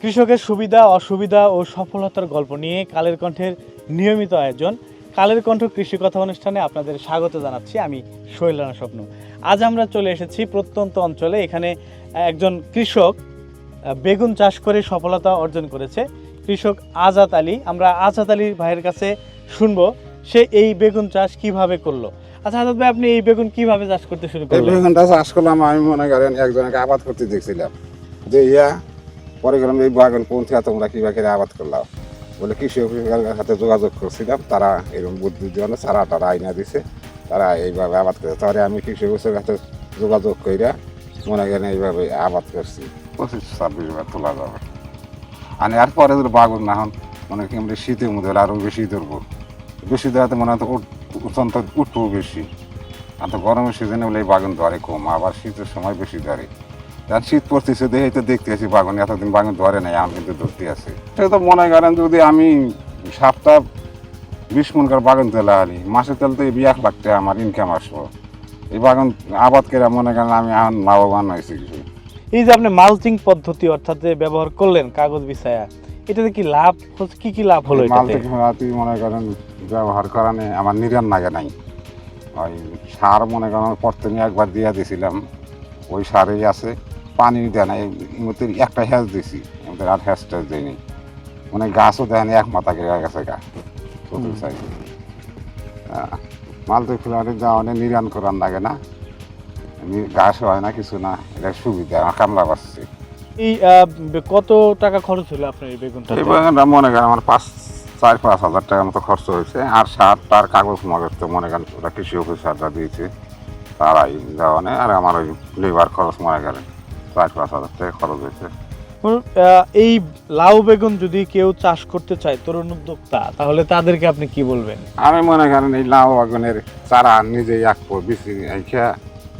কৃষকের সুবিধা অসুবিধা ও সফলতার গল্প নিয়ে কালের কণ্ঠের নিয়মিত আয়োজন কালের কণ্ঠ কৃষি কথা অনুষ্ঠানে আপনাদের স্বাগত জানাচ্ছি। আমি সোহেল রানা স্বপ্ন। আজ আমরা চলে এসেছি প্রত্যন্ত অঞ্চলে। এখানে একজন কৃষক বেগুন চাষ করে সফলতা অর্জন করেছে, কৃষক আজাদ আলী। আমরা আজাদ আলী ভাইয়ের কাছে শুনবো সে এই বেগুন চাষ কিভাবে করলো। আচ্ছা আজাদ ভাই, আপনি এই বেগুন কিভাবে চাষ করতে শুরু করলেন? বেগুনটা চাষ করলাম আমি মনে করেন একজনকে আবাদ করতে দেখছিলাম যে পরে গেলাম এই বাগান কোন থেকে তোমরা কিভাবে আবাদ করলাম বলে কৃষকের সাথে যোগাযোগ করছিলাম। তারা এরকম বুদ্ধি দিয়ে সারা টারা আইনা দিছে, তারা এইভাবে আবাদ করে। তাহলে আমি কৃষকের সাথে যোগাযোগ করে মনে করেন এইভাবে আবাদ করছি। 25-26 বার তোলা যাবে। আর এরপরে যদি বাগুন না হন মনে করি আমরা শীতের মধ্যে আরও বেশি ধরবো, বেশি ধরাতে মনে হয় অত্যন্ত উঠবো বেশি। আর তো গরমের সিজনে বলে এই বাগান ধরে কম, আবার শীতের সময় বেশি ধরে। আর শীত পড়তেছে দেখে তো দেখতে আছি বাগান, এতদিন বাগান ধরে নাই, আমি কিন্তু ধরতে আছি। সেটা তো মনে করেন যদি আমি সপ্তাহ 20 মন করে বাগান তেলে আনি, মাসে তেলতে 1 লাখ টাকা আমার ইনকাম আসবো। এই বাগান আবাদ করে মনে করেন আমি এখন লাভবান হয়েছি কিছু। এই যে আপনি মালচিং পদ্ধতি অর্থাৎ যে ব্যবহার করলেন কাগজ বিছায়া, এটাতে কি লাভ হচ্ছে? কি লাভ হলো এটাতে? মালচিং মনে করেন ব্যবহার করানে আমার নিরান লাগে নাই। ওই সার মনে করেন প্রথমে একবার দিয়ে দিয়েছিলাম, ওই সারেই আছে, পানি দেয় না। এই মধ্যে একটা হ্যাঁচ দিয়েছি, আমাদের আর হ্যাঁচটা দিইনি। মানে গাছও দেয় না, এক মাথা গেড়ে গেছে গাছ চাই। মালচিং ফুলারে যাওয়া নিরান করার লাগে না, গাছ হয় না কিছু না, এটা সুবিধা। কামলা পাচ্ছি। এই কত টাকা খরচ হলো আপনার এই বেগুনটা? এই বাগানটা মনে করেন আমার 4-5 হাজার টাকার মতো খরচ হয়েছে। আর সার তার কাগজ মগজ তো মনে করেন ওরা কৃষি অফিসাররা দিয়েছে, তারাই দেওয়া নেই। আর আমার ওই লেবার খরচ মনে করেন 4-5 হাজার টাকা খরচ হয়েছে। এই লাউ বেগুন যদি কেউ চাষ করতে চায়, তরুণ উদ্যোক্তা, তাহলে তাদেরকে আপনি কি বলবেন? আমি মনে করেন এই লাউ বাগানের চারা নিজেই আঁকবো, বেশি খেয়া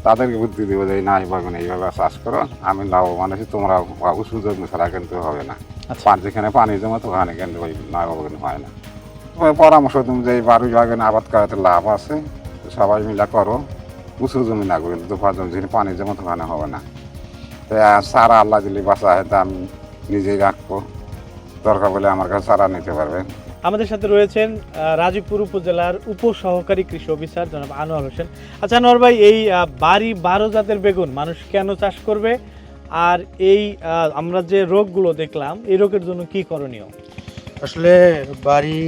তাদেরকে বুদ্ধি দেবো যে না এই বাগানে এইভাবে চাষ করো, আমি লাভবান আছি, তোমরা উঁচু জমি ছাড়া কিন্তু হবে না। যেখানে পানি জমা তো ওখানে কিন্তু ওই লাউ বাগান হয় না। পরামর্শ তুমি যে এই বাড়ি বাগানে আবাদ করাতে লাভ আছে, সবাই মিলা করো, উঁচু জমি না করো, দুপার জমি যেখানে পানি জমা তো ওখানে হবে না। তাই সারা আল্লাহ দিলে বাঁচা হয়, তা আমি নিজেই রাখবো, দরকার বলে আমার কাছে সারা নিতে পারবে। আমাদের সাথে রয়েছেন রাজীবপুর উপজেলার উপসহকারী কৃষি অফিসার জনাব আনোয়ার হোসেন। আচ্ছা আনোয়ার ভাই, এই বাড়ি 12 জাতের বেগুন মানুষ কেন চাষ করবে, আর এই আমরা যে রোগগুলো দেখলাম এই রোগের জন্য কি করণীয়? আসলে বাড়ি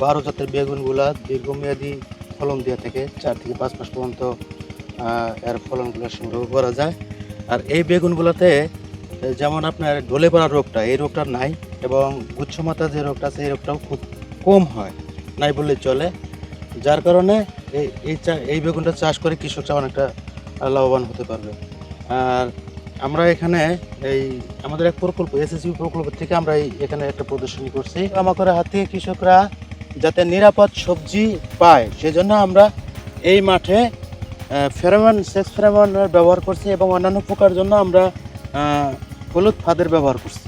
12 জাতের বেগুনগুলা দীর্ঘমেয়াদী ফলন দিয়ে থাকে, 4 থেকে 5 মাস পর্যন্ত এর ফলনগুলো সংগ্রহ করা যায়। আর এই বেগুনগুলোতে যেমন আপনার ঢলে পড়া রোগটা, এই রোগটা নাই, এবং গুচ্ছমাতা যে রোগটা আছে এই রোগটাও খুব কম হয়, নাই বললে চলে। যার কারণে এই বেগুনটা চাষ করে কৃষকরা অনেকটা লাভবান হতে পারবে। আর আমরা এখানে এই আমাদের এক প্রকল্প এসএসইউ প্রকল্প থেকে আমরা এখানে একটা প্রদর্শনী করছি। আমাদের হাত থেকে কৃষকরা যাতে নিরাপদ সবজি পায় সেজন্য আমরা এই মাঠে সেক্স ফেরোমনের ব্যবহার করছি, এবং অন্যান্য পোকার জন্য আমরা হলুদ ফাঁদের ব্যবহার করছি।